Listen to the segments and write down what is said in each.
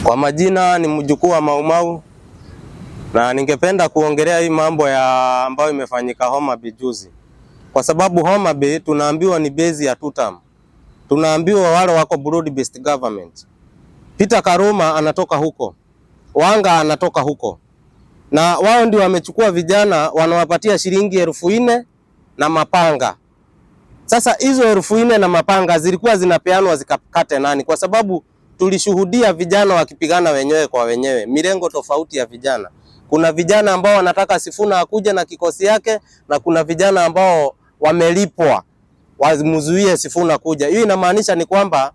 Kwa majina ni mjukuu wa Mau Mau, na ningependa kuongelea hii mambo ya ambayo imefanyika Homa Bay juzi. Kwa sababu Homa Bay tunaambiwa ni base ya two-term. Tunaambiwa wale wako broad based government. Peter Karuma anatoka huko. Wanga anatoka huko. Na wao ndio wamechukua vijana wanawapatia shilingi 4,000 na mapanga. Sasa hizo 4,000 na mapanga zilikuwa zinapeanwa zikakate nani? Kwa sababu tulishuhudia vijana wakipigana wenyewe kwa wenyewe, mirengo tofauti ya vijana. Kuna vijana ambao wanataka Sifuna akuje na kikosi yake, na kuna vijana ambao wamelipwa wamzuie Sifuna kuja. Hiyo inamaanisha ni kwamba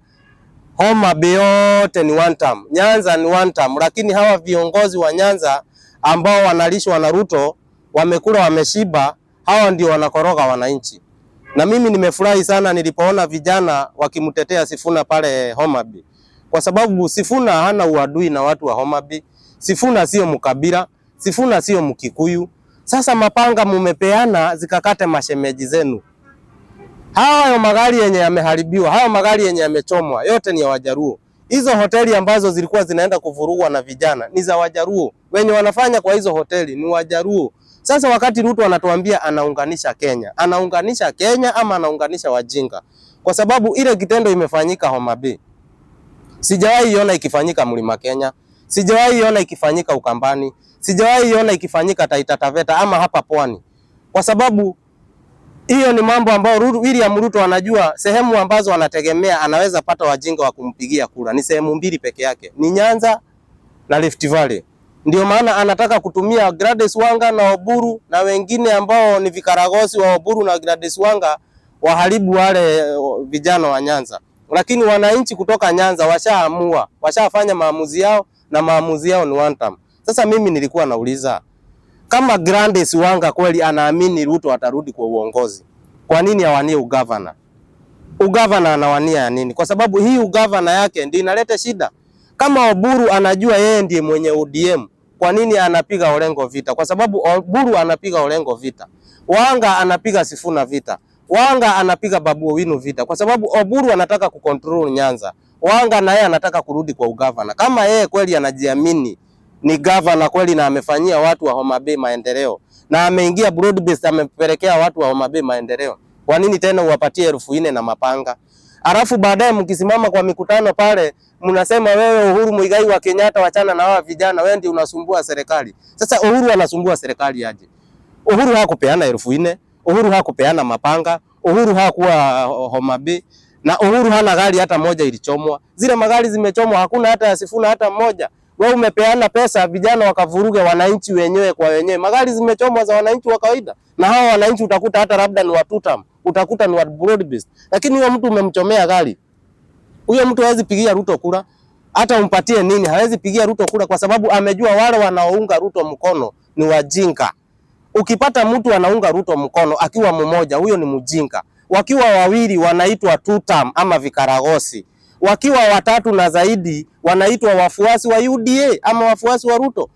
Homa Bay yote ni one term, Nyanza ni one term, lakini hawa viongozi wa Nyanza ambao wanalishwa na Ruto wamekula wameshiba, hawa ndio wanakoroga wananchi. Na mimi nimefurahi sana nilipoona vijana wakimtetea Sifuna pale Homa Bay. Kwa sababu Sifuna hana uadui na watu wa Homa Bay. Sifuna sio mkabila, Sifuna sio Mkikuyu. Sasa mapanga mumepeana zikakate mashemeji zenu. Hayo magari yenye yameharibiwa, hayo magari yenye yamechomwa, yote ni ya Wajaruo. Hizo hoteli ambazo zilikuwa zinaenda kuvurugwa na vijana ni za Wajaruo. Wenye wanafanya kwa hizo hoteli ni Wajaruo. Sasa wakati Ruto anatuambia anaunganisha Kenya ama anaunganisha wajinga? Kwa sababu ile kitendo imefanyika Homa Bay. Sijawahi iona ikifanyika Mlima Kenya, sijawahi iona ikifanyika Ukambani, sijawahi iona ikifanyika Taita Taveta ama hapa Pwani. Kwa sababu hiyo ni mambo ambayo William Ruto anajua sehemu ambazo anategemea anaweza pata wajinga wa kumpigia kura. Ni sehemu mbili peke yake, ni Nyanza na Rift Valley. Ndio maana anataka kutumia Gladys Wanga na Oburu na wengine ambao ni vikaragosi wa Oburu na Gladys Wanga waharibu wale vijana wa Nyanza. Lakini wananchi kutoka Nyanza washaamua, washafanya maamuzi yao, na maamuzi yao ni one term. Sasa mimi nilikuwa nauliza, kama Gladys Wanga kweli anaamini Ruto atarudi kwa uongozi, kwa nini awanie ugavana? Ugavana anawania ya nini? Kwa sababu hii ugavana yake ndio inaleta shida. Kama Oburu anajua yeye ndiye mwenye ODM, kwa nini anapiga Orengo vita? Kwa sababu Oburu anapiga Orengo vita. Wanga anapiga Sifuna vita. Wanga anapiga Babu Owino vita. Kwa sababu Oburu anataka kucontrol Nyanza. Wanga na yeye anataka kurudi kwa ugavana. Kama yeye kweli anajiamini ni governor kweli na amefanyia watu wa Homa Bay maendeleo, na ameingia broad based, amepelekea watu wa Homa Bay maendeleo, kwa nini tena uwapatie 4,000 na mapanga? Alafu baadaye mkisimama kwa mikutano pale mnasema wewe Uhuru Muigai wa Kenyatta wachana na hawa vijana, wewe ndio unasumbua serikali. Sasa Uhuru anasumbua serikali aje? Uhuru hakupeana 4,000, Uhuru hakupeana mapanga, Uhuru hakuwa Homa Bay, na Uhuru hana gari hata moja ilichomwa. Zile magari zimechomwa, hakuna hata ya Sifuna hata moja. Wewe umepeana pesa vijana wakavuruge wananchi wenyewe kwa wenyewe. Magari zimechomwa za wananchi wa kawaida, na hao wananchi utakuta hata labda ni watu tam, utakuta ni wa broad based. Lakini huyo mtu umemchomea gari, huyo mtu hawezi pigia Ruto kura, hata umpatie nini hawezi pigia Ruto kura, kwa sababu amejua wale wanaounga Ruto mkono ni wajinga. Ukipata mtu anaunga Ruto mkono akiwa mmoja, huyo ni mjinga. Wakiwa wawili wanaitwa two term ama vikaragosi. Wakiwa watatu na zaidi wanaitwa wafuasi wa UDA ama wafuasi wa Ruto.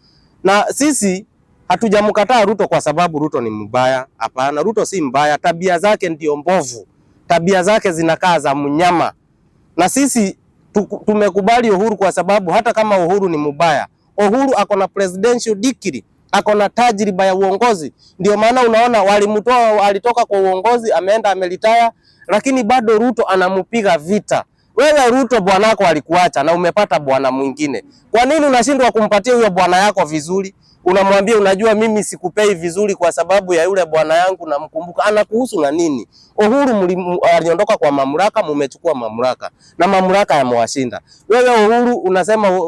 Na sisi hatujamkataa Ruto kwa sababu Ruto ni mbaya. Hapana, Ruto si mbaya, tabia zake ndio mbovu. Tabia zake zinakaa za mnyama. Na sisi tumekubali Uhuru kwa sababu hata kama Uhuru ni mbaya, Uhuru ako na presidential decree, ako na tajriba ya uongozi. Ndio maana unaona walimtoa, alitoka kwa uongozi ameenda amelitaya, lakini bado Ruto anamupiga vita. Wewe Ruto bwanako alikuacha na umepata bwana mwingine. Kwa nini unashindwa kumpatia huyo bwana yako vizuri? Unamwambia unajua mimi sikupei vizuri kwa sababu ya yule bwana yangu namkumbuka. Anakuhusu na nini? Uhuru aliondoka kwa mamlaka, mumechukua mamlaka na mamlaka yamewashinda. Wewe Uhuru unasema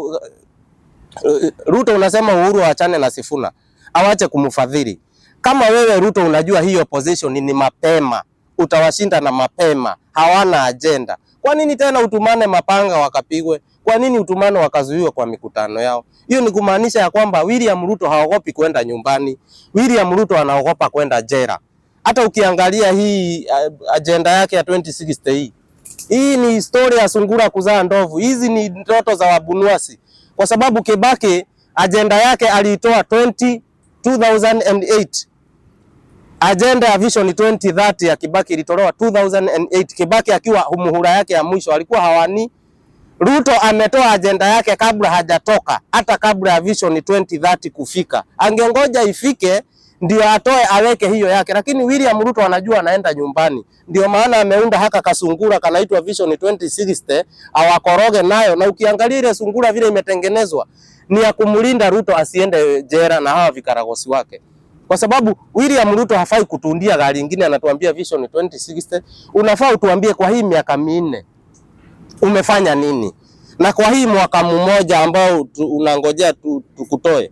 Ruto unasema Uhuru aachane na Sifuna, awache kumfadhili. Kama wewe Ruto unajua hiyo position ni mapema, utawashinda na mapema, hawana agenda. Kwa nini tena utumane mapanga wakapigwe? Kwa nini utumane wakazuiwe kwa mikutano yao? Hiyo ni kumaanisha ya kwamba William Ruto haogopi kwenda nyumbani. William Ruto anaogopa kwenda jela. Hata ukiangalia hii agenda yake ya 2060 hii ni historia ya sungura kuzaa ndovu. Hizi ni ndoto za wabunuasi. Kwa sababu Kibaki agenda yake aliitoa 2008. Agenda ya Vision 2030 ya Kibaki ilitolewa 2008. Kibaki akiwa muhula yake ya mwisho alikuwa hawani Ruto ametoa ajenda yake kabla hajatoka, hata kabla ya Vision 2030 kufika. Angengoja ifike ndio atoe aweke hiyo yake, lakini William Ruto anajua anaenda nyumbani. Ndio maana ameunda haka kasungura kanaitwa Vision 2060 awakoroge nayo, na ukiangalia ile sungura vile imetengenezwa ni ya kumlinda Ruto asiende jera na hawa vikaragosi wake. Kwa sababu William Ruto hafai kutundia gari nyingine, anatuambia Vision 2060. Unafaa utuambie kwa hii miaka 4 umefanya nini? Na kwa hii mwaka mmoja ambao unangojea tukutoe,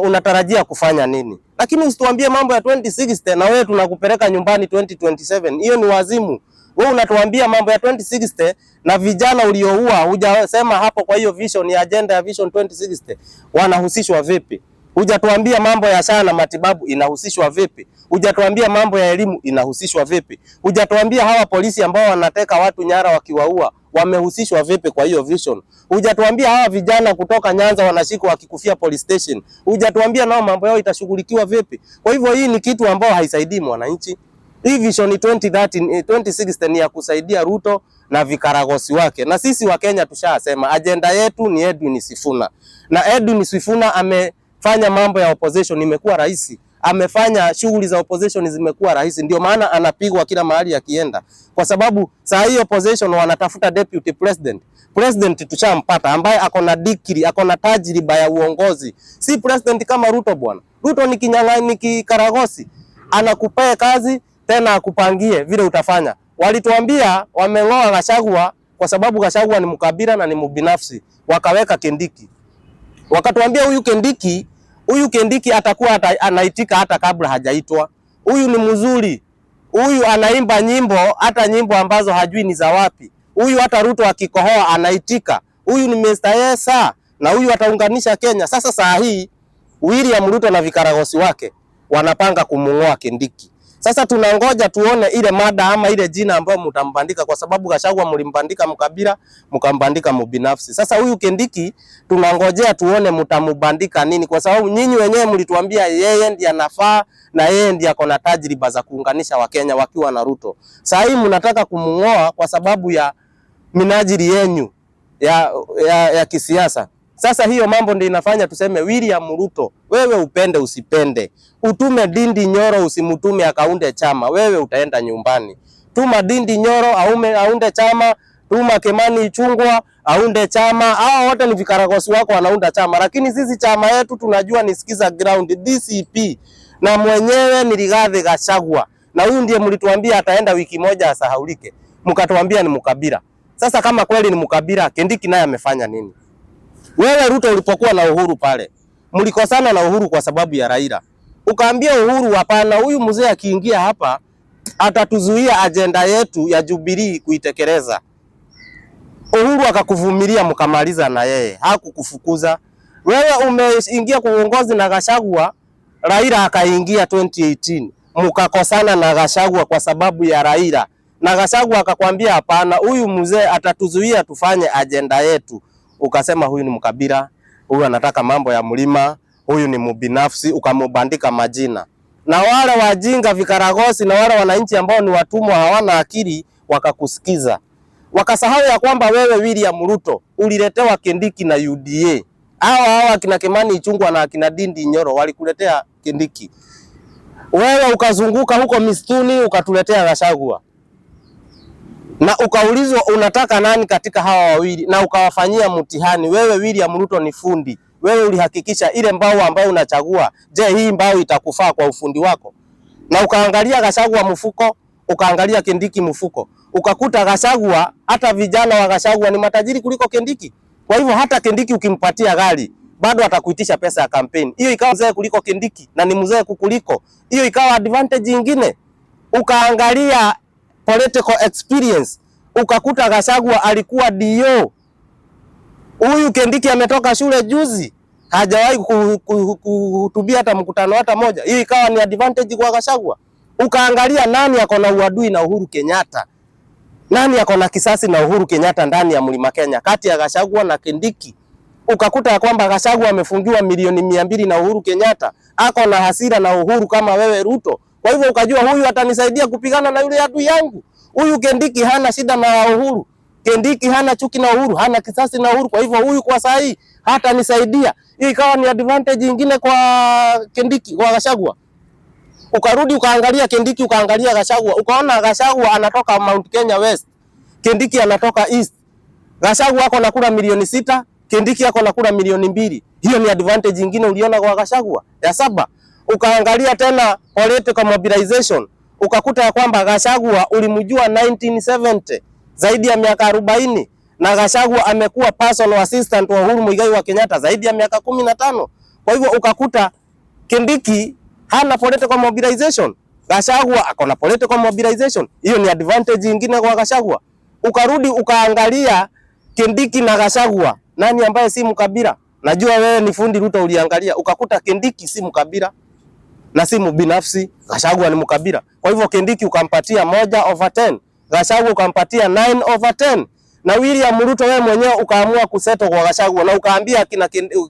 unatarajia kufanya nini? Lakini usituambie mambo ya 2060 na wewe tunakupeleka nyumbani 2027. Hiyo ni wazimu. Wewe unatuambia mambo ya 2060 na vijana ulioua hujasema hapo. Kwa hiyo vision ya agenda ya Vision 2060 wanahusishwa vipi? Hujatuambia mambo ya SHA na matibabu inahusishwa vipi? Hujatuambia mambo ya elimu inahusishwa vipi? Hujatuambia hawa polisi ambao wanateka watu nyara wakiwaua wamehusishwa vipi kwa hiyo vision? Hujatuambia hawa vijana kutoka Nyanza wanashikwa wakikufia police station. Hujatuambia nao mambo yao itashughulikiwa vipi? Kwa hivyo hii ni kitu ambao haisaidii mwananchi. Hii Vision 2060 ni ya kusaidia Ruto na vikaragosi wake. Na sisi wa Kenya tushasema agenda yetu ni Edwin Sifuna. Na Edwin Sifuna amefanya mambo ya opposition imekuwa rahisi. Amefanya shughuli za opposition zimekuwa rahisi, ndio maana anapigwa kila mahali akienda. Kwa sababu saa hii opposition wanatafuta deputy president. President tushampata ambaye akona dikiri, akona tajriba ya uongozi. Si president kama Ruto bwana. Ruto ni kinyang'anyi kikaragosi. Anakupea kazi tena akupangie vile utafanya. Walituambia wameng'oa Gachagua kwa sababu Gachagua ni mkabila na ni mbinafsi. Wakaweka Kindiki. Wakatuambia huyu Kindiki atakuwa anaitika hata kabla hajaitwa. Huyu ni mzuri. Huyu anaimba nyimbo hata nyimbo ambazo hajui ni za wapi. Huyu hata Ruto akikohoa anaitika. Huyu ni Mr. Yesa na huyu ataunganisha Kenya. Sasa saa hii William Ruto na vikaragosi wake wanapanga kumung'oa Kindiki. Sasa tunangoja tuone ile mada ama ile jina ambayo mtambandika, kwa sababu Gachagua mlimbandika mkabila, mkambandika mbinafsi. Sasa huyu Kindiki tunangojea tuone mtamubandika nini, kwa sababu nyinyi wenyewe mlituambia yeye ndiye anafaa na yeye ndiye akona tajriba za kuunganisha Wakenya wakiwa na Ruto. Sasa hii mnataka kumung'oa kwa sababu ya minajili yenu ya kisiasa. Sasa hiyo mambo ndio inafanya tuseme William Ruto, wewe upende usipende, utume Ndindi Nyoro usimutume akaunde chama, wewe utaenda nyumbani. Tuma Ndindi Nyoro aunde chama, tuma Kimani Ichung'wah aunde chama, hao wote ni vikaragosi wako wanaunda chama. Lakini sisi chama yetu tunajua ni sikiza ground DCP na mwenyewe ni Rigathi Gachagua, na huyu ndiye mlituambia ataenda wiki moja asahaulike, mkatuambia ni mkabila. Sasa kama kweli ni mkabila, Kindiki naye amefanya nini? Wewe Ruto ulipokuwa na Uhuru pale, mlikosana na Uhuru kwa sababu ya Raila. Ukaambia Uhuru hapana, huyu mzee akiingia hapa atatuzuia agenda yetu ya Jubilee kuitekeleza. Uhuru akakuvumilia mkamaliza na yeye, hakukufukuza. Wewe umeingia kwa uongozi na Gachagua, Raila akaingia 2018. Mkakosana na Gachagua kwa sababu ya Raila. Na Gachagua akakwambia hapana, huyu mzee atatuzuia tufanye agenda yetu. Ukasema huyu ni mkabila, huyu anataka mambo ya mlima, huyu ni mbinafsi, ukamubandika majina. Na wale wajinga vikaragosi na wale wananchi ambao ni watumwa hawana akili wakakusikiza. Wakasahau ya kwamba wewe William Ruto uliletewa Kindiki na UDA. Hawa kina Kimani Ichung'wah na kina Ndindi Nyoro walikuletea Kindiki. Wewe ukazunguka huko mistuni ukatuletea Gachagua. Na ukaulizwa unataka nani katika hawa wawili na ukawafanyia mtihani. Wewe William Ruto ni fundi. Wewe ulihakikisha ile mbao ambayo unachagua, je, hii mbao itakufaa kwa ufundi wako? Na ukaangalia Gachagua mfuko, ukaangalia Kindiki mfuko. Ukakuta Gachagua, hata vijana wa Gachagua ni matajiri kuliko Kindiki. Kwa hivyo hata Kindiki ukimpatia gari, bado atakuitisha pesa ya campaign. Hiyo ikawa mzee kuliko Kindiki na ni mzee kukuliko. Hiyo ikawa advantage nyingine. Ukaangalia political experience, ukakuta Gachagua alikuwa DO. Huyu Kindiki ametoka shule juzi, hajawahi kuhutubia hata mkutano hata moja. Hiyo ikawa ni advantage kwa Gachagua. Ukaangalia nani akona uadui na Uhuru Kenyatta, nani akona kisasi na Uhuru Kenyatta ndani ya Mlima Kenya kati ya Gachagua na Kindiki. Ukakuta ya kwamba Gachagua amefungiwa milioni 200 na Uhuru Kenyatta, ako na hasira na Uhuru kama wewe Ruto. Kwa hivyo ukajua huyu atanisaidia kupigana na yule adui yangu. Huyu Kindiki hana shida na Uhuru. Kindiki hana chuki na Uhuru, hana kisasi na Uhuru. Kwa hivyo huyu kwa saa hii hata nisaidia. Hii ikawa ni advantage nyingine kwa Kindiki, kwa Gachagua. Ukarudi ukaangalia Kindiki, ukaangalia Gachagua, ukaona Gachagua anatoka Mount Kenya West, Kindiki anatoka East. Gachagua ako nakula milioni 6, Kindiki ako nakula milioni 2. Hiyo ni advantage nyingine uliona kwa Gachagua. Ya 7, ukaangalia tena political mobilization, ukakuta ya kwamba Gachagua ulimjua 1970, zaidi ya miaka 40, na Gachagua amekuwa personal assistant wa Uhuru Muigai wa Kenyatta zaidi ya miaka 15. Kwa hivyo ukakuta Kindiki hana political mobilization, Gachagua ako na political mobilization. Hiyo ni advantage nyingine kwa Gachagua. Ukarudi ukaangalia Kindiki na Gachagua, nani ambaye si mkabila? Najua wewe ni fundi Ruto, uliangalia ukakuta Kindiki si mkabila na si mbinafsi, Gachagua ni mkabila. Kwa hivyo Kindiki ukampatia 1/10, Gachagua ukampatia 9/10. Na William Ruto wewe mwenyewe ukaamua kuseto kwa Gachagua na ukaambia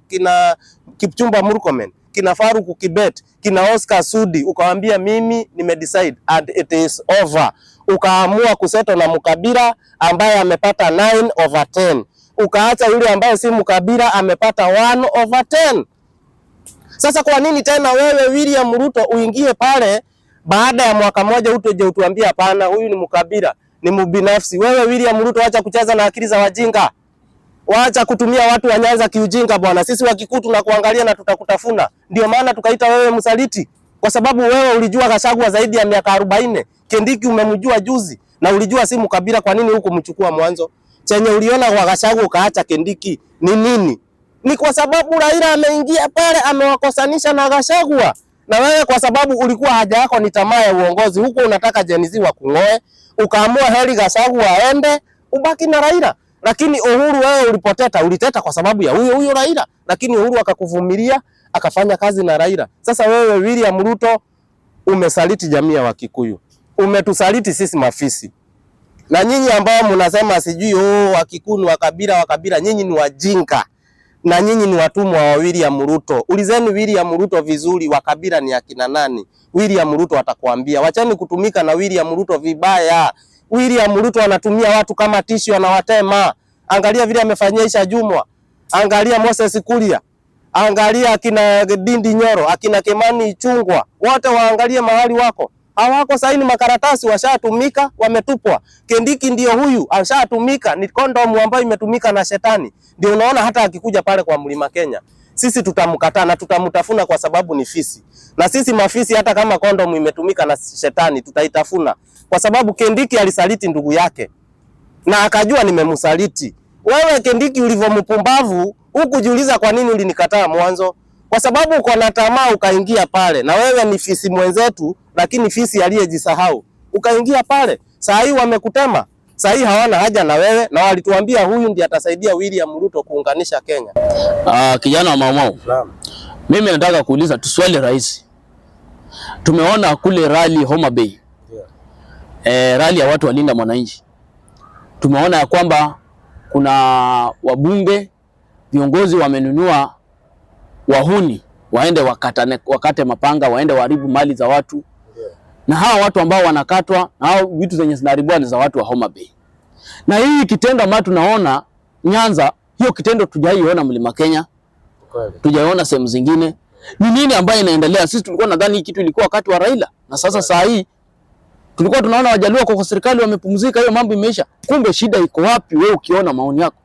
kina Kipchumba Murkomen, kina Faruku Kibet, kina Oscar Sudi, ukawaambia mimi nimedecide and it is over. Ukaamua kuseto na mkabila ambaye amepata 9/10. Ukaacha yule ambaye si mkabila amepata 1/10. Sasa kwa nini tena wewe William Ruto uingie pale baada ya mwaka moja uje utuambie hapana, huyu ni mkabila, ni mbinafsi? Wewe William Ruto, acha kucheza na akili za wajinga. Waacha kutumia watu wa Nyanza kiujinga bwana. Sisi wa Kikuyu tunakuangalia na tutakutafuna. Ndio maana tukaita wewe msaliti, kwa sababu wewe ulijua Gachagua zaidi ya miaka 40. Kindiki umemjua juzi na ulijua si mkabila. Kwa nini huko mchukua mwanzo? Chenye uliona kwa Gachagua ukaacha Kindiki ni nini? Ni kwa sababu Raila ameingia pale amewakosanisha na Gachagua. Na wewe kwa sababu ulikuwa haja yako ni tamaa ya uongozi, huko unataka Gen Z wa kung'oe, ukaamua heri Gachagua aende ubaki na Raila. Lakini Uhuru wewe uliteta kwa sababu ya huyo Raila, lakini Uhuru akakuvumilia akafanya kazi na Raila. Sasa wewe William Ruto umesaliti jamii ya Wakikuyu, umetusaliti sisi mafisi. Na nyinyi ambao mnasema sijui Wakikuyu wa kabila, nyinyi ni wajinga na nyinyi ni watumwa wa William Ruto. Ulizeni William Ruto vizuri, wa kabila ni akina nani? William Ruto atakwambia. Wachani kutumika na William Ruto vibaya. William Ruto anatumia watu kama tishu, anawatema. Angalia vile amefanyia Aisha Jumwa, angalia Moses Kuria, angalia akina Dindi Nyoro, akina Kimani Ichung'wah, wote waangalie mahali wako. Hawako saini makaratasi, washatumika, wametupwa. Kindiki ndio huyu, ashatumika, ni kondomu ambayo imetumika na shetani. Ndio unaona hata akikuja pale kwa Mlima Kenya, sisi tutamkataa na tutamtafuna kwa sababu ni fisi. Na sisi mafisi, hata kama kondomu imetumika na shetani, tutaitafuna. Kwa sababu Kindiki alisaliti ndugu yake na akajua nimemsaliti. Wewe Kindiki ulivyompumbavu, hukujiuliza kwa nini ulinikataa mwanzo? Kwa sababu uko na tamaa ukaingia pale. Na wewe ni fisi mwenzetu, lakini fisi aliyejisahau. Ukaingia pale. Saa hii wamekutema. Saa hii hawana haja na wewe, na walituambia huyu ndiye atasaidia William Ruto kuunganisha Kenya. Kijana wa Maumau. Naam. Mimi nataka kuuliza swali rahisi. Tumeona kule rally Homa Bay. Rally ya watu walinda mwananchi. Tumeona ya kwamba kuna wabunge, viongozi wamenunua wahuni waende wakate mapanga, waende waharibu mali za watu. Na hawa watu ambao wanakatwa na hao vitu zenye zinaharibiwa ni za watu wa Homa Bay. Na hii kitendo ambacho tunaona Nyanza, hiyo kitendo tujaiona Mlima Kenya. Tujaiona sehemu zingine. Ni nini ambayo inaendelea? Sisi tulikuwa nadhani hii kitu ilikuwa wakati wa Raila. Na sasa saa hii tulikuwa tunaona Wajaluo kwa serikali wamepumzika, hiyo mambo imeisha. Kumbe shida iko wapi wewe ukiona maoni yako?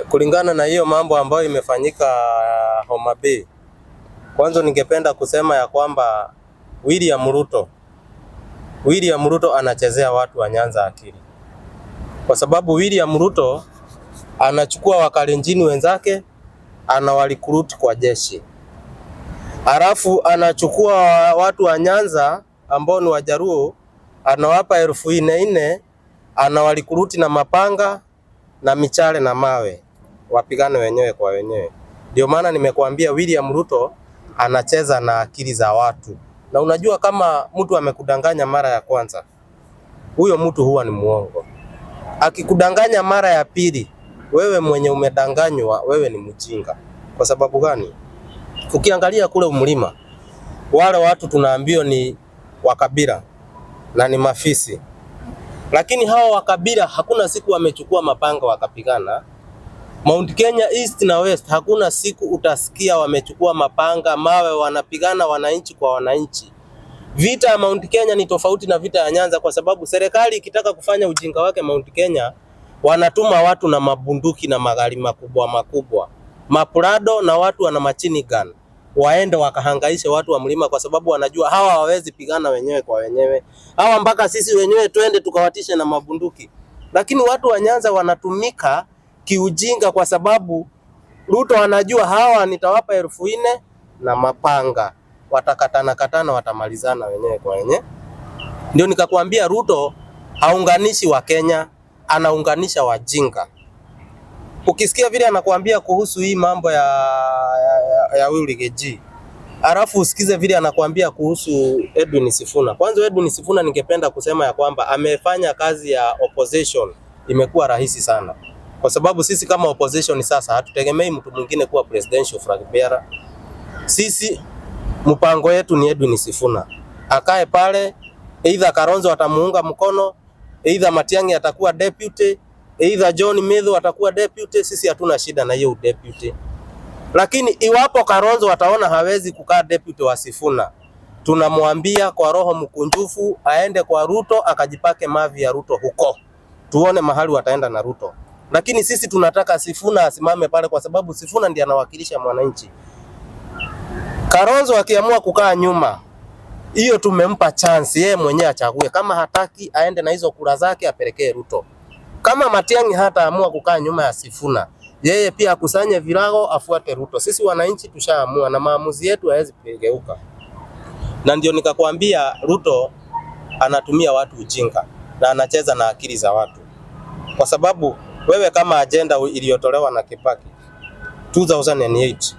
Kulingana na hiyo mambo ambayo imefanyika Homa Bay, kwanza ningependa kusema ya kwamba William Ruto anachezea watu wa Nyanza akili. Kwa sababu William Ruto anachukua Wakalenjin wenzake anawalikurut kwa jeshi. Halafu anachukua watu wa Nyanza ambao ni Wajaruo anawapa 4,400 anawalikuruti na mapanga na michale na mawe wapigane wenyewe kwa wenyewe. Ndio maana nimekuambia William Ruto anacheza na akili za watu. Na unajua kama mtu amekudanganya mara ya kwanza, huyo mtu huwa ni muongo. Akikudanganya mara ya pili, wewe mwenye umedanganywa, wewe ni mjinga. Kwa sababu gani? Ukiangalia kule mlima, wale watu tunaambiwa ni wakabila na ni mafisi. Lakini hawa wa Kabila hakuna siku wamechukua mapanga wakapigana. Mount Kenya East na West hakuna siku utasikia wamechukua mapanga, mawe, wanapigana wananchi kwa wananchi. Vita ya Mount Kenya ni tofauti na vita ya Nyanza, kwa sababu serikali ikitaka kufanya ujinga wake Mount Kenya, wanatuma watu na mabunduki na magari makubwa, maprado, na watu wana machini gun, waende wakahangaishe watu wa mlima, kwa sababu wanajua hawa hawawezi pigana wenyewe kwa wenyewe. Hawa mpaka sisi wenyewe twende tukawatishe na mabunduki. Lakini watu wa Nyanza wanatumika kiujinga, kwa sababu Ruto anajua hawa nitawapa 4,000 na mapanga, watakatana watamalizana wenyewe kwa wenyewe. Ndio nikakwambia Ruto haunganishi wa Kenya, anaunganisha wajinga. Ukisikia vile anakuambia kuhusu hii mambo ya Willy Keji, alafu usikize vile anakuambia kuhusu Edwin Sifuna. Kwanza Edwin Sifuna ningependa kusema ya kwamba amefanya kazi ya opposition imekuwa rahisi sana, kwa sababu sisi kama opposition sasa hatutegemei mtu mwingine kuwa presidential flag bearer. Sisi mpango wetu ni Edwin Sifuna akae pale, either Kalonzo atamuunga mkono, either Matiang'i atakuwa deputy, either John Medho atakuwa deputy. Sisi hatuna shida na hiyo deputy. Lakini iwapo Kalonzo wataona hawezi kukaa deputy wa Sifuna, tunamwambia kwa roho mkunjufu aende kwa Ruto akajipake mavi ya Ruto huko, tuone mahali wataenda na Ruto. Lakini sisi tunataka Sifuna asimame pale, kwa sababu Sifuna ndiye anawakilisha mwananchi. Kalonzo akiamua kukaa nyuma, hiyo tumempa chance yeye mwenyewe achague. Kama hataki aende na hizo kura zake apelekee Ruto. Kama Matiang'i hataamua kukaa nyuma ya Sifuna, yeye pia akusanye virago afuate Ruto. Sisi wananchi tushaamua na maamuzi yetu hawezi kugeuka. Na ndio nikakwambia Ruto anatumia watu ujinga na anacheza na akili za watu. Kwa sababu wewe kama agenda iliyotolewa na Kibaki 2008,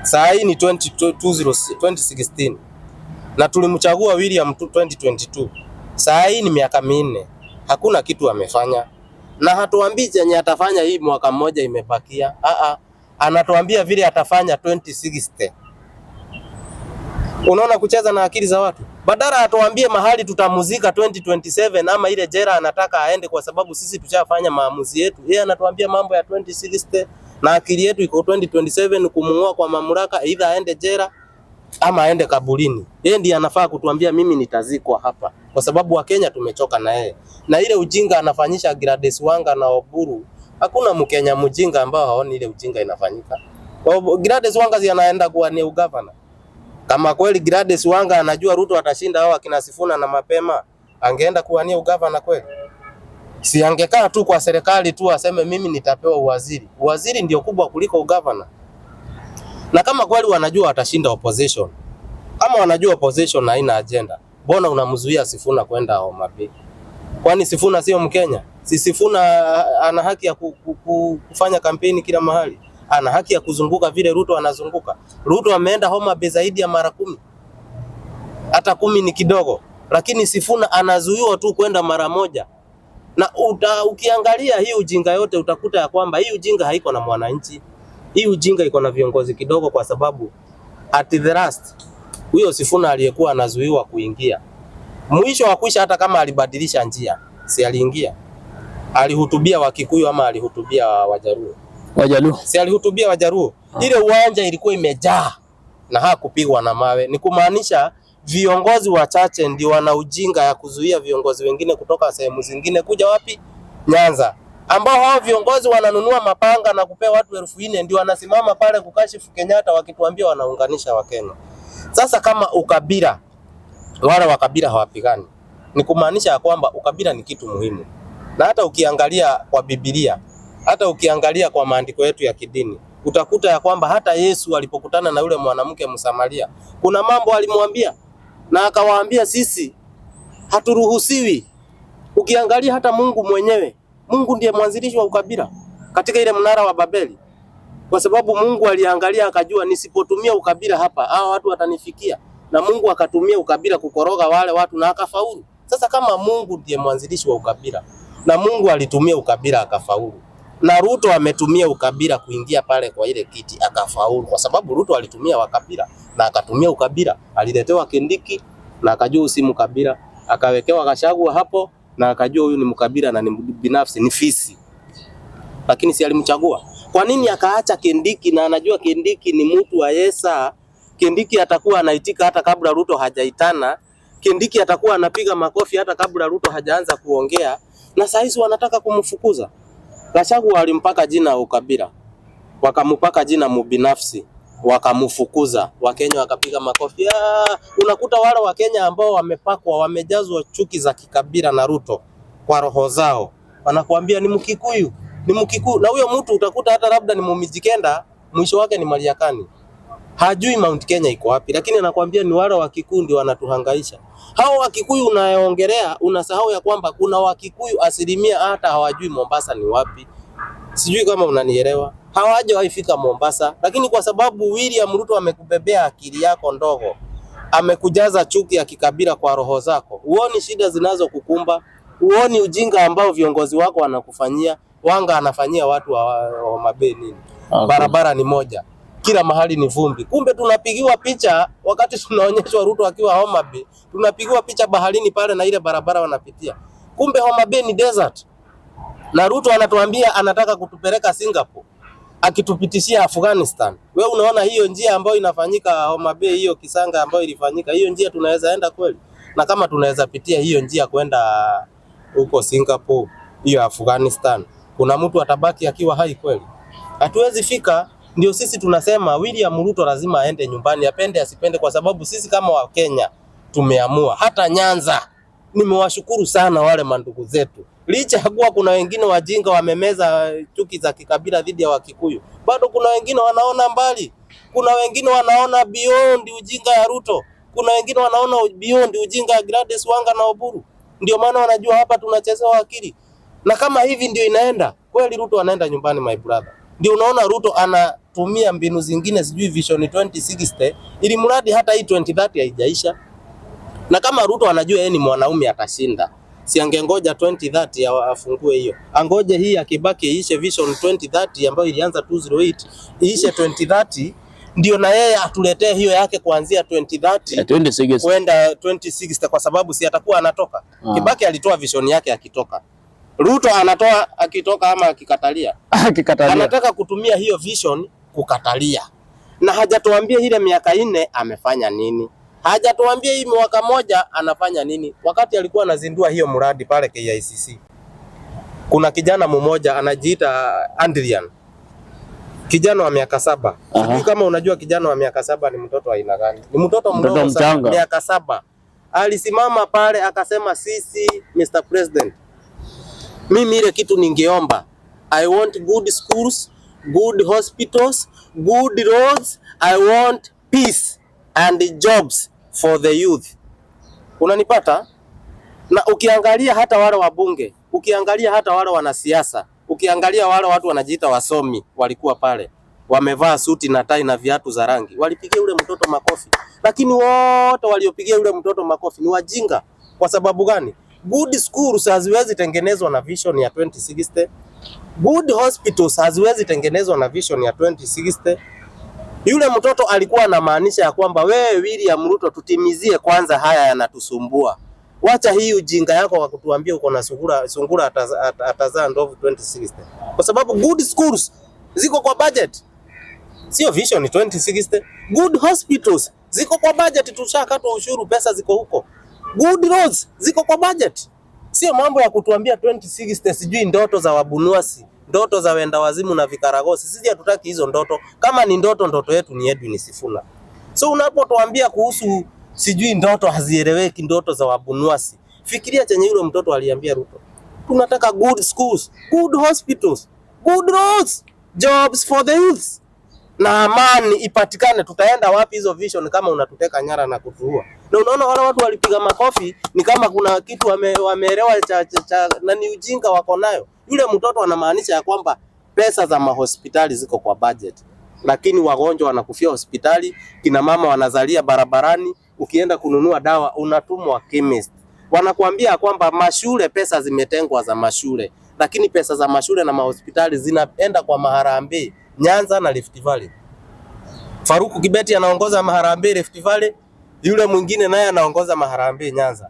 saa hii ni 2016 na tulimchagua William 2022. Saa hii ni miaka 4. Hakuna kitu amefanya. Na hatuambii chenye atafanya hii mwaka mmoja imebakia. Anatuambia vile atafanya 2060. Unaona kucheza na akili za watu. Badala atuambie mahali tutamuzika 2027 ama ile jera anataka aende, kwa sababu sisi tushafanya maamuzi yetu. Yeye anatuambia mambo ya 2060 na akili yetu iko 2027 kumung'oa kwa mamlaka, either aende jera ama aende kaburini. Yeye ndiye anafaa kutuambia mimi nitazikwa hapa, kwa sababu Wakenya tumechoka na yeye. Na ile ujinga anafanyisha Gladys Wanga na Oburu, hakuna Mkenya mjinga ambao haoni ile ujinga inafanyika. Gladys Wanga si anaenda kuwa ni ugavana. Kama kweli Gladys Wanga anajua Ruto atashinda hao akina Sifuna na mapema, angeenda kuwania ugavana kweli? Si angekaa tu kwa serikali tu aseme mimi nitapewa uwaziri. Uwaziri ndio kubwa kuliko ugavana. Na kama kweli wanajua watashinda opposition, kama wanajua opposition haina agenda, mbona unamzuia Sifuna kwenda Homa Bay? Kwani Sifuna sio Mkenya? Si Sifuna ana haki ya kufanya kampeni kila mahali? Ana haki ya kuzunguka vile Ruto anazunguka? Ruto ameenda Homa Bay zaidi ya mara 10. Hata 10 ni kidogo, lakini Sifuna anazuiwa tu kwenda mara moja. Na ukiangalia hii ujinga yote utakuta ya kwamba hii ujinga haiko na mwananchi. Hii ujinga iko na viongozi kidogo, kwa sababu at the last huyo Sifuna aliyekuwa anazuiwa kuingia, mwisho wa kwisha, hata kama alibadilisha njia, si aliingia? Alihutubia Wakikuyu ama alihutubia Wajaluo? Wajaluo. Si alihutubia Wajaluo. Ile uwanja ilikuwa imejaa na hakupigwa na mawe. Ni kumaanisha viongozi wachache ndio wana ujinga ya kuzuia viongozi wengine kutoka sehemu zingine kuja wapi? Nyanza. Ambao hao viongozi wananunua mapanga na kupea watu 4,000 ndio wanasimama pale kukashifu Kenyatta wakituambia wanaunganisha Wakenya. Sasa kama ukabila, wale wa kabila hawapigani, ni kumaanisha ya kwamba ukabila ni kitu muhimu. Na hata ukiangalia kwa Biblia, hata ukiangalia kwa maandiko yetu ya kidini, utakuta ya kwamba hata Yesu alipokutana na yule mwanamke Msamaria, kuna mambo alimwambia na akawaambia sisi haturuhusiwi. Ukiangalia hata Mungu mwenyewe, Mungu ndiye mwanzilishi wa ukabila katika ile mnara wa Babeli. Kwa sababu Mungu aliangalia akajua nisipotumia ukabila hapa hao watu watanifikia, na Mungu akatumia ukabila kukoroga wale watu na akafaulu. Sasa kama Mungu ndiye mwanzilishi wa ukabila na Mungu alitumia ukabila akafaulu, na Ruto ametumia ukabila kuingia pale kwa ile kiti akafaulu, kwa sababu Ruto alitumia wakabila na akatumia ukabila. Aliletewa Kindiki na akajua usimu kabila, akawekewa Gachagua hapo na akajua huyu ni mkabila na ni binafsi, ni fisi, lakini si alimchagua. Kwa nini akaacha Kindiki na anajua Kindiki ni mtu wa Yesa? Kindiki atakuwa anaitika hata kabla Ruto hajaitana. Kindiki atakuwa anapiga makofi hata kabla Ruto hajaanza kuongea, na saa hizi wanataka kumfukuza. Gachagua walimpaka jina ukabila, wakampaka jina mubinafsi, wakamfukuza. Wakenya wakapiga makofi. Unakuta wale Wakenya ambao wamepakwa, wamejazwa chuki za kikabila na Ruto kwa roho zao, wanakuambia ni Mkikuyu, ni Mkikuyu. Na huyo mtu utakuta hata labda ni Mumijikenda, mwisho wake ni Mariakani. Hajui Mount Kenya iko wapi, lakini anakuambia ni wale Wakikuyu ndio wanatuhangaisha. Hao Wakikuyu unayeongelea, unasahau ya kwamba kuna Wakikuyu asilimia hata hawajui Mombasa ni wapi. Sijui kama unanielewa. Hawajawahi fika Mombasa, lakini kwa sababu William Ruto amekubebea akili yako ndogo, amekujaza chuki ya kikabila kwa roho zako. Uoni shida zinazokukumba, uoni ujinga ambao viongozi wako wanakufanyia. Wanga anafanyia watu wa Homa Bay nini? Okay. Barabara ni moja, kila mahali ni vumbi. Kumbe tunapigiwa picha wakati tunaonyeshwa Ruto akiwa Homa Bay, tunapigiwa picha baharini pale na ile barabara wanapitia. Kumbe Homa Bay ni desert. Na Ruto anatuambia anataka kutupeleka Singapore, akitupitishia Afghanistan. Wewe unaona hiyo njia ambayo inafanyika Homa Bay, hiyo kisanga ambayo ilifanyika, hiyo njia tunaweza enda kweli? Na kama tunaweza pitia hiyo njia kwenda huko Singapore, hiyo Afghanistan, kuna mtu atabaki akiwa hai kweli? Hatuwezi fika. Ndio sisi tunasema William Ruto lazima aende nyumbani, apende asipende, kwa sababu sisi kama Wakenya tumeamua. Hata Nyanza nimewashukuru sana wale mandugu zetu, licha ya kuwa kuna wengine wajinga wamemeza chuki za kikabila dhidi ya Wakikuyu, bado kuna wengine wanaona mbali, kuna wengine wanaona beyond ujinga ya Ruto, kuna wengine wanaona beyond ujinga ya Gladys Wanga na Oburu. Ndio maana wanajua hapa tunachezewa akili. Na kama hivi ndio inaenda kweli, Ruto anaenda nyumbani my brother. Ndio unaona Ruto anatumia mbinu zingine, sijui Vision 2060, ili mradi hata hii 2030 haijaisha. Na kama Ruto anajua yeye ni mwanaume atashinda, si angengoja 2030 afungue hiyo. Angoje hii akibaki iishe Vision 2030 ambayo ilianza 2008, iishe 2030, ndio na yeye atuletee hiyo yake kuanzia 2030 kwenda 2060, kwa sababu si atakuwa anatoka. Kibaki alitoa vision yake akitoka. Ruto anatoa akitoka ama akikatalia? Akikatalia. Anataka kutumia hiyo vision kukatalia. Na hajatuambia ile miaka 4 amefanya nini. Hajatuambia hii mwaka moja anafanya nini. Wakati alikuwa anazindua hiyo mradi pale KICC, kuna kijana mmoja anajiita Adrian, kijana wa miaka 7. Sijui kama unajua kijana wa miaka 7 ni mtoto wa aina gani. Ni mtoto mdogo sana, miaka 7. Alisimama pale akasema, sisi Mr. President, mimi ile kitu ningeomba, I want good schools, good hospitals, good roads, I want peace and jobs for the youth. Unanipata? Na ukiangalia hata wale wabunge, ukiangalia hata wale wanasiasa, ukiangalia wale watu wanajiita wasomi walikuwa pale, wamevaa suti na tai na viatu za rangi, walipigia yule mtoto makofi. Lakini wote waliopigia yule mtoto makofi ni wajinga. Kwa sababu gani? Good schools haziwezi tengenezwa na vision ya 2060. Good hospitals haziwezi tengenezwa na vision ya 2060. Yule mtoto alikuwa anamaanisha ya kwamba wewe William Ruto, tutimizie kwanza haya yanatusumbua. Wacha hii ujinga yako wa kutuambia uko na sungura atazaa ndovu 2060. Kwa sababu good schools ziko kwa budget, sio vision 2060. Good hospitals ziko kwa budget, tushakatwa ushuru, pesa ziko huko. Good roads ziko kwa budget. Sio mambo ya kutuambia 2060 sijui ndoto za wabunuasi, ndoto za wenda wazimu na vikaragosi. Sisi hatutaki hizo ndoto. Kama ni ndoto, ndoto yetu ni Edwin Sifuna. So unapotuambia kuhusu sijui ndoto hazieleweki, ndoto za wabunuasi, fikiria chenye yule mtoto aliambia Ruto. Tunataka good schools, good hospitals, good roads, jobs for the youth, na amani ipatikane. Tutaenda wapi hizo vision kama unatuteka nyara na kutuua? Na unaona wale watu walipiga makofi ni kama kuna kitu wameelewa na ni ujinga wako nayo. Yule mtoto anamaanisha ya kwamba pesa za mahospitali ziko kwa budget, lakini wagonjwa wanakufia hospitali, kina mama wanazalia barabarani, ukienda kununua dawa unatumwa chemist. Wanakuambia kwamba mashule, pesa zimetengwa za mashule, lakini pesa za mashule na mahospitali zinaenda kwa maharambee Nyanza na Rift Valley. Faruku Kibeti anaongoza maharambee Rift Valley, yule mwingine naye anaongoza maharambee Nyanza.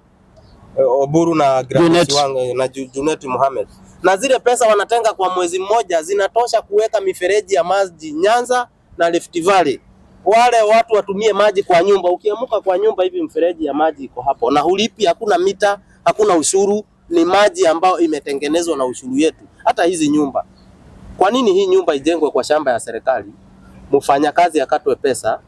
Oburu na Gladys Wanga na Junet Mohamed. Na zile pesa wanatenga kwa mwezi mmoja zinatosha kuweka mifereji ya maji Nyanza na Rift Valley. Wale watu watumie maji kwa nyumba. Ukiamuka kwa nyumba hivi mfereji ya maji iko hapo. Na hulipi, hakuna mita, hakuna ushuru, ni maji ambayo imetengenezwa na ushuru yetu. Hata hizi nyumba. Kwa nini hii nyumba ijengwe kwa shamba ya serikali? Mfanyakazi akatwe pesa,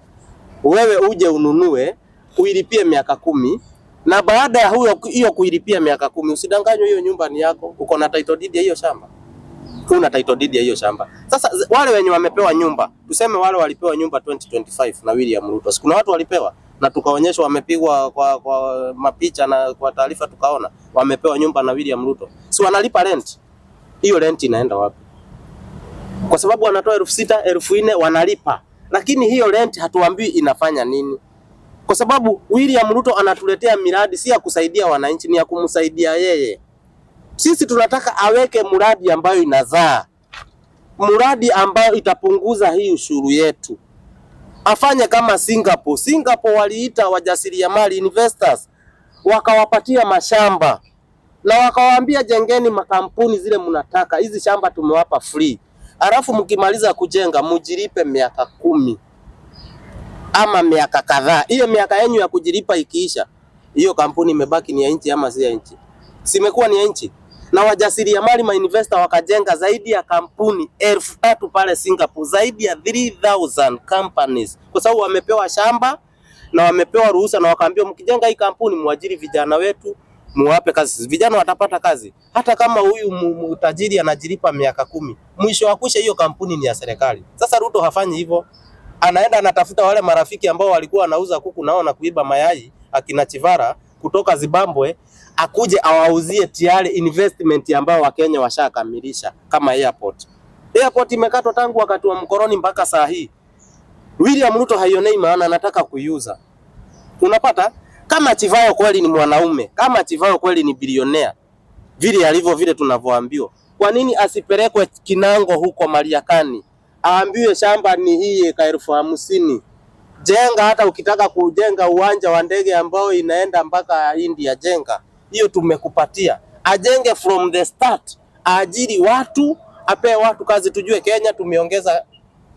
wewe uje ununue, uilipie miaka 10, na baada ya hiyo kuilipia miaka 10 usidanganywe hiyo nyumba ni yako. Uko na title deed ya hiyo shamba. Kuna title deed ya hiyo shamba. Sasa wale wenye wamepewa nyumba, tuseme wale walipewa nyumba 2025 na William Ruto. Kuna watu walipewa na tukaonyeshwa wamepigwa kwa mapicha na kwa taarifa tukaona wamepewa nyumba na William Ruto. Si wanalipa rent. Hiyo rent inaenda wapi? Kwa sababu wanatoa 6,000, 4,000 wanalipa. Lakini hiyo rent hatuambii inafanya nini? Kwa sababu William Ruto anatuletea miradi si ya kusaidia wananchi, ni ya kumsaidia yeye. Sisi tunataka aweke mradi ambayo inazaa. Mradi ambayo itapunguza hii ushuru yetu. Afanye kama Singapore. Singapore waliita wajasiriamali investors, wakawapatia mashamba na wakawaambia jengeni makampuni zile mnataka. Hizi shamba tumewapa free. Alafu mkimaliza kujenga mujilipe miaka 10 ama miaka kadhaa. Hiyo miaka yenu ya kujilipa ikiisha, hiyo kampuni imebaki ni ya nchi ama si ya nchi? Simekuwa ni ya nchi. Na wajasiriamali investor wakajenga zaidi ya kampuni 3,000 pale Singapore, zaidi ya 3,000 companies, kwa sababu wamepewa shamba na wamepewa ruhusa na wakaambiwa mkijenga hii kampuni muajiri vijana wetu, muwape kazi. Vijana watapata kazi. Hata kama huyu mtajiri anajilipa miaka 10, mwisho wa kusha hiyo kampuni ni ya serikali. Sasa Ruto hafanyi hivyo. Anaenda anatafuta wale marafiki ambao walikuwa wanauza kuku nao na kuiba mayai, akina Chivara kutoka Zimbabwe, akuje awauzie tayari investment ambao Wakenya washakamilisha kama airport. Airport imekatwa tangu wakati wa mkoroni mpaka saa hii. William Ruto haionei maana anataka kuiuza. Unapata? Kama Chivao kweli ni mwanaume, kama Chivao kweli ni bilionea, vile alivyo vile tunavyoambiwa, kwa nini asipelekwe Kinango huko Mariakani? Aambiwe shamba ni hii eka 50,000. Jenga, hata ukitaka kujenga uwanja wa ndege ambao inaenda mpaka India, jenga. Hiyo tumekupatia. Ajenge from the start. Ajiri watu, ape watu kazi, tujue Kenya tumeongeza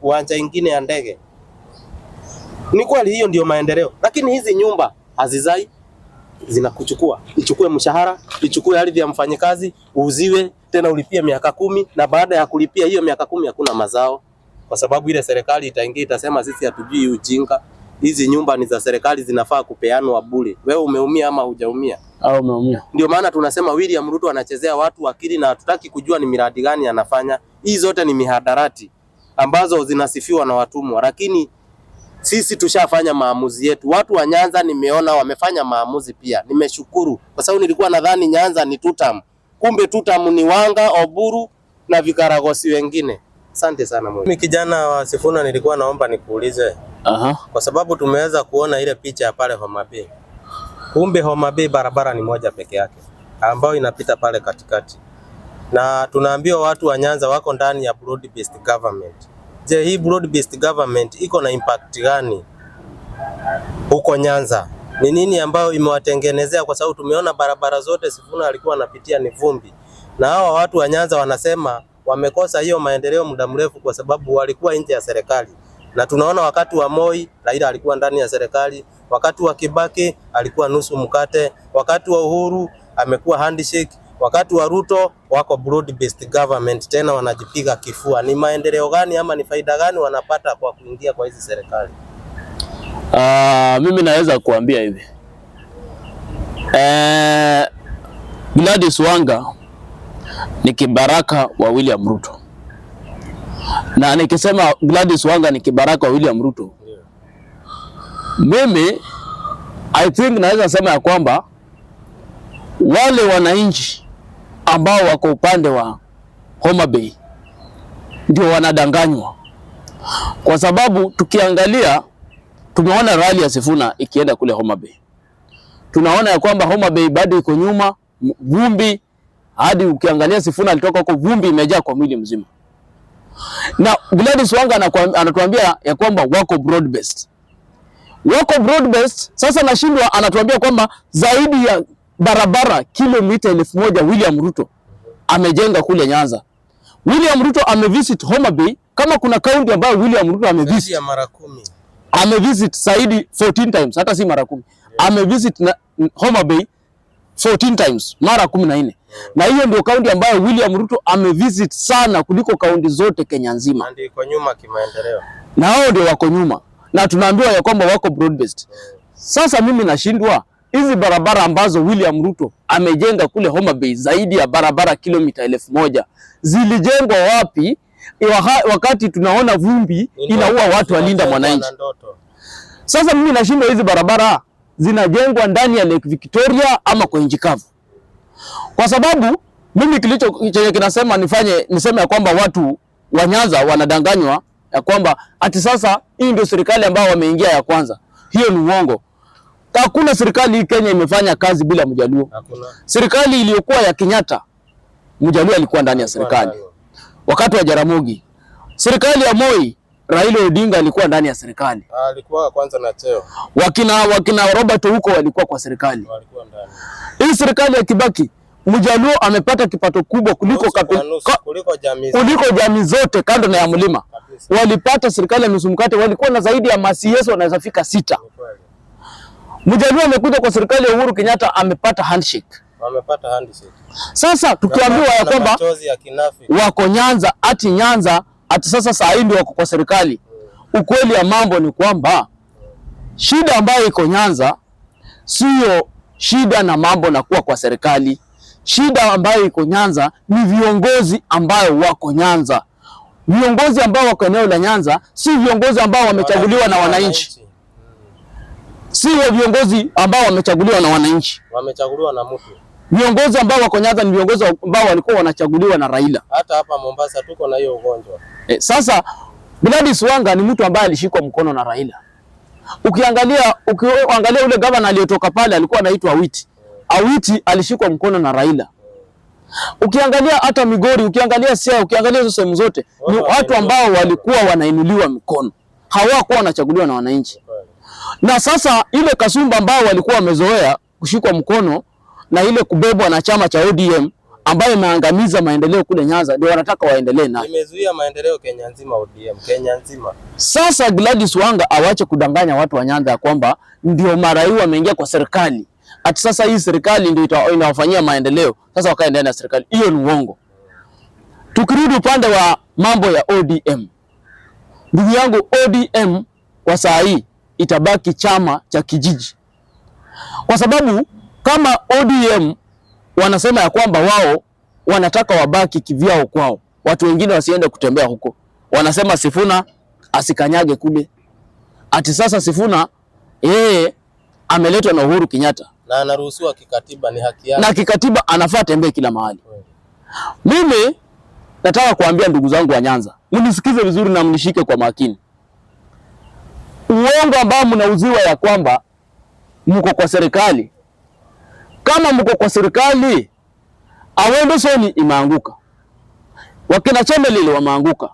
uwanja ingine ya ndege. Ni kweli hiyo ndio maendeleo. Lakini hizi nyumba hazizai, zinakuchukua. Ichukue mshahara, ichukue ardhi ya mfanyikazi, uuziwe, tena ulipie miaka 10, na baada ya kulipia hiyo miaka 10 hakuna mazao. Kwa sababu ile serikali itaingia itasema sisi hatujui ujinga. Hizi nyumba ni za serikali, zinafaa kupeanwa bure. Wewe umeumia ama hujaumia? Au umeumia. Ndio maana tunasema William Ruto anachezea watu akili na hatutaki kujua ni miradi gani anafanya. Hii zote ni mihadarati ambazo zinasifiwa na watumwa, lakini sisi tushafanya maamuzi yetu. Watu wa Nyanza nimeona wamefanya maamuzi pia. Nimeshukuru kwa sababu nilikuwa nadhani Nyanza ni tutam. Kumbe tutam ni Wanga, Oburu na vikaragosi wengine. Asante sana mimi. Kijana wa Sifuna, nilikuwa naomba nikuulize. Kwa sababu tumeweza kuona ile picha ya pale Homa Bay. Kumbe Homa Bay barabara ni moja peke yake ambayo inapita pale katikati. Na tunaambiwa watu wa Nyanza wako ndani ya broad based government. Je, hii broad based government iko na impact gani huko Nyanza? Ni nini ambayo imewatengenezea? Kwa sababu tumeona barabara zote Sifuna alikuwa anapitia ni vumbi. Na hawa watu wa Nyanza wanasema wamekosa hiyo maendeleo muda mrefu kwa sababu walikuwa nje ya serikali. Na tunaona wakati wa Moi Raila alikuwa ndani ya serikali, wakati wa Kibaki alikuwa nusu mkate, wakati wa Uhuru amekuwa handshake, wakati wa Ruto wako broad based government, tena wanajipiga kifua. Ni maendeleo gani ama ni faida gani wanapata kwa kuingia kwa hizi serikali? Mimi naweza kuambia hivi. Gladys Wanga ni kibaraka wa William Ruto. Na nikisema Gladys Wanga ni kibaraka wa William Ruto, mimi I think naweza sema ya kwamba wale wananchi ambao wako upande wa Homa Bay ndio wanadanganywa. Kwa sababu tukiangalia, tumeona rally ya Sifuna ikienda kule Homa Bay. Tunaona ya kwamba Homa Bay bado iko nyuma, vumbi, hadi ukiangalia Sifuna alitoka huko vumbi imejaa kwa mwili mzima. Na Gladys Wanga anatuambia ya kwamba wako broad based. Wako broad based, sasa nashindwa anatuambia kwamba zaidi ya barabara kilomita 1000 William Ruto amejenga kule Nyanza. William Ruto amevisit Homa Bay. Kama kuna kaunti ambayo William Ruto amevisit ya mara 10. Amevisit zaidi 14 times, hata si mara 10. Yeah. Amevisit Homa Bay 14 times, mara 14. Yeah. Na hiyo ndio kaunti ambayo William Ruto amevisit sana kuliko kaunti zote Kenya nzima. Ndio iko nyuma kimaendeleo. Na hao ndio wako nyuma. Na tunaambiwa ya kwamba wako broad based. Yeah. Sasa mimi nashindwa hizi barabara ambazo William Ruto amejenga kule Homa Bay zaidi ya barabara kilomita 1000 zilijengwa wapi wakati tunaona vumbi inaua watu wa Linda Mwananchi? Sasa mimi nashindwa hizi barabara zinajengwa ndani ya Lake Victoria ama kwa nchi kavu. Kwa sababu mimi kilicho chenye kinasema niseme ya kwamba watu wa Nyanza wanadanganywa ya kwamba ati sasa hii ndio serikali ambao wameingia ya kwanza. Hiyo ni uongo. Hakuna serikali hii Kenya imefanya kazi bila Mjaluo. Hakuna. Serikali iliyokuwa ya Kenyatta, Mjaluo alikuwa ndani ya serikali. Wakati wa Jaramogi. Serikali ya Moi, Raila Odinga alikuwa ndani ya serikali. Alikuwa kwanza na cheo. Wakina Robert huko walikuwa kwa serikali. Walikuwa ndani. Hii serikali ya Kibaki, Mjaluo amepata kipato kubwa kuliko jamii zote kando na ya mlima. Walipata serikali ya nusu mkate, walikuwa na zaidi ya CS wanaweza fika 6. Mjaluo amekuja kwa serikali ya Uhuru Kenyatta amepata handshake. Wamepata handshake. Sasa tukiambiwa ya kwamba wako Nyanza, ati sasa saa hii ndio wako kwa serikali. Ukweli ya mambo ni kwamba shida ambayo iko Nyanza sio shida na mambo na kuwa kwa serikali. Shida ambayo iko Nyanza ni viongozi ambao wako Nyanza. Viongozi ambao wako eneo la Nyanza si viongozi ambao wamechaguliwa na wananchi. Si viongozi ambao wamechaguliwa na wananchi. Wamechaguliwa na mtu. Viongozi ambao wako Nyanza ni viongozi ambao walikuwa wanachaguliwa na Raila. Hata hapa Mombasa tuko na hiyo ugonjwa. Sasa Gladys Wanga ni mtu ambaye alishikwa mkono na Raila. Ukiangalia ule gavana aliyotoka pale alikuwa anaitwa Awiti. Awiti alishikwa mkono na Raila. Ukiangalia hata Migori, ukiangalia Siaya, ukiangalia hizo sehemu zote ni watu ambao walikuwa wanainuliwa mikono. Hawakuwa wanachaguliwa na wananchi. Na sasa ile kasumba ambao walikuwa wamezoea kushikwa mkono na ile kubebwa na chama cha ODM ambayo imeangamiza maendeleo kule Nyanza ndio wanataka waendelee nayo. Imezuia maendeleo Kenya nzima ODM, Kenya nzima. Sasa Gladys Wanga awache kudanganya watu wa Nyanza ya kwamba ndio mara hii wameingia kwa serikali. Ati sasa hii serikali ndio inawafanyia maendeleo. Sasa wakaendelea na serikali. Hiyo ni uongo. Tukirudi upande wa mambo ya ODM. Ndugu yangu, ODM kwa saa hii itabaki chama cha kijiji. Kwa sababu kama ODM wanasema ya kwamba wao wanataka wabaki kivyao kwao, watu wengine wasiende kutembea huko. Wanasema Sifuna asikanyage kule. Ati sasa Sifuna ameletwa na Uhuru Kenyatta na anaruhusiwa kikatiba, ni haki yake. Na kikatiba anafaa tembee kila mahali. Mimi nataka kuambia ndugu zangu wa Nyanza, mnisikize vizuri na mnishike kwa makini. Uongo ambao mnauziwa ya kwamba mko kwa serikali. Kama mko kwa serikali, Awendo Soni imeanguka. Wakina Chembelele wameanguka.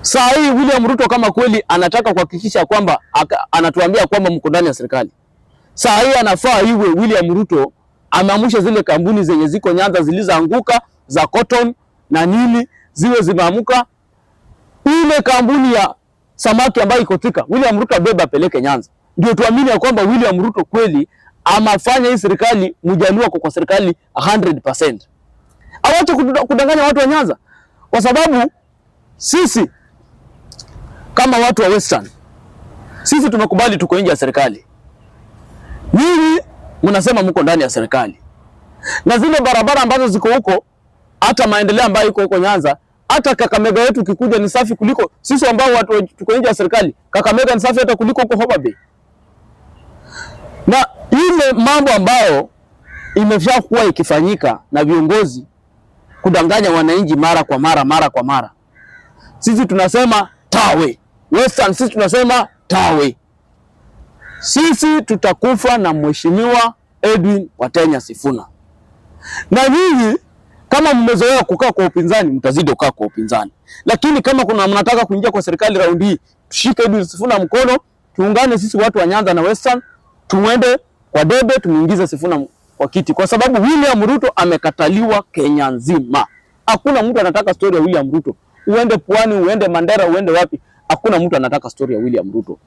Saa hii William Ruto kama kweli anataka kuhakikisha kwamba anatuambia kwamba mko ndani ya serikali. Saa hii anafaa iwe William Ruto ameamsha zile kampuni zenye ziko Nyanza zilizoanguka za cotton na nini ziwe zimeamuka. Ile kampuni ya samaki ambayo iko Thika, William Ruto abeba peleke Nyanza. Ndio tuamini ya kwamba William Ruto kweli amafanya hii serikali Mjaluo kwa serikali 100%. Awache kudanganya watu wa Nyanza. Kwa sababu sisi kama watu wa Western, sisi tumekubali tuko nje ya serikali. Nyinyi mnasema mko ndani ya serikali. Na zile barabara ambazo ziko huko, hata maendeleo ambayo iko huko Nyanza, hata Kakamega yetu kikuja ni safi kuliko sisi ambao watu tuko nje ya serikali. Kakamega ni safi hata kuliko huko Homa Bay. Na ile mambo ambayo imeshakuwa ikifanyika na viongozi kudanganya wananchi mara kwa mara. Sisi tunasema tawe. Western sisi tunasema tawe. Sisi tutakufa na Mheshimiwa Edwin Watenya Sifuna. Na nyinyi kama mmezoea kukaa kwa upinzani, mtazidi kukaa kwa upinzani. Lakini kama kuna mnataka kuingia kwa serikali raundi hii, tushike Edwin Sifuna mkono, tuungane sisi watu wa Nyanza na Western, tuende kwa debe, tumuingize Sifuna kwa kiti, kwa sababu William Ruto amekataliwa Kenya nzima. Hakuna mtu anataka story ya William Ruto. Uende Pwani, uende Mandera, uende wapi, hakuna mtu anataka story ya William Ruto.